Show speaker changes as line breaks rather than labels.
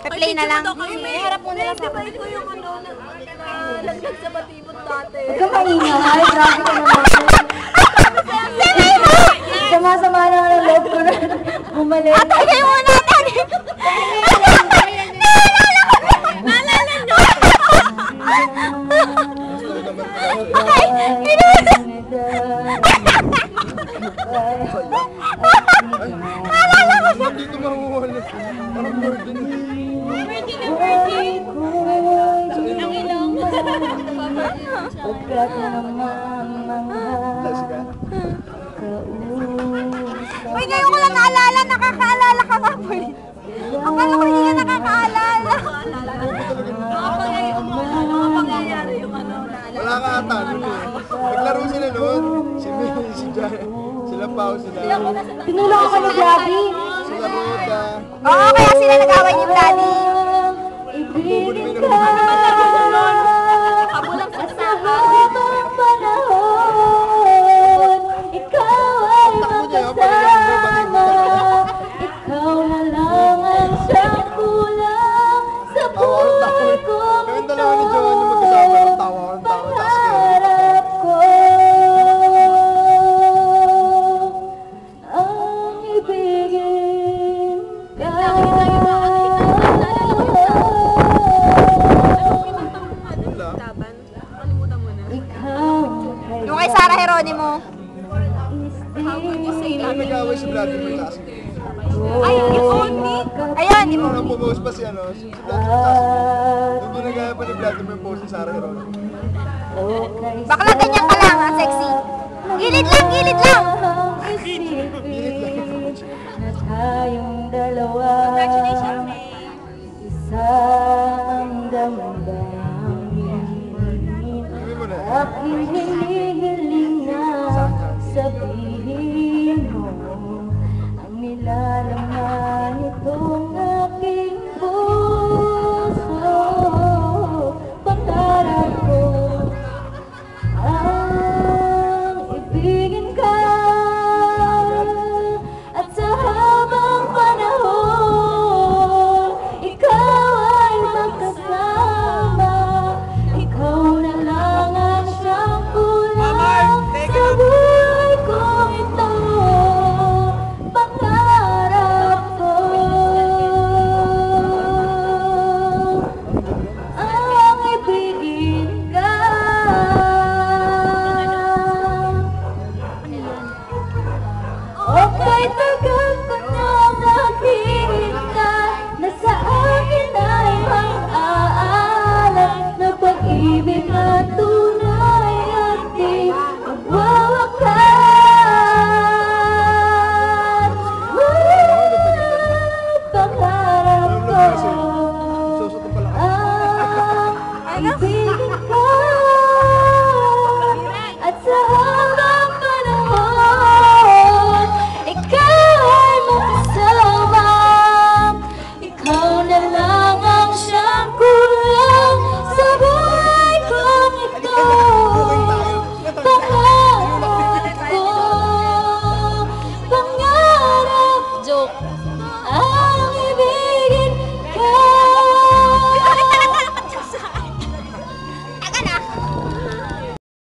Pe-play na lang.
Harap mo nila sa akin. Ko yung ano, laglag sa batibot dati.
Huwag ka maingay, grabe ka naman. Sama-sama na ang loob ko na bumalik.
Tagay muna, tagay. Naalala nyo. Ay, naalala ko siya.
Hindi ko mahuhuli. Parang burden.
Ang ilong.
Pagkat naman mga
Uy, ngayon ko lang naalala, nakakaalala ka nga, boy. Akala ko hindi ka nakakaalala.
Mga pangyayari yung ano, naalala.
Wala ka ata. Naglaro sila noon. Si May, si Jai, sila Pao, sila.
tinulong ako ni Gabi.
Sila Roda.
Oo, kaya sila nag-away ni Daddy.
Ibigin ka
Kabulang sa
habang panahon. Ikaw ay makasama. Ikaw na lang ang siyang kulang sa buhay kong
Kami dalawa ni Joan yung magkasama ng tawa ko ng tawa. Tapos kayo.
pangarap ko ang ibigin ka.
Taban. Kalimutan mo na.
Ikaw
Yung kay Sarah Geronimo.
Ay, nag-away si Vladimir Lasky.
Ay, if only.
Ayun, di mo.
Nung pumost pa si Vladimir Lasky. Nung ginagaya pa ni Vladimir post si Sarah Heron.
Bakla ganyan ka lang, ang sexy. Gilid lang, gilid lang.
Na tayong dalawa
Congratulations,
isang damdamin.
Sabi mo na.
Aking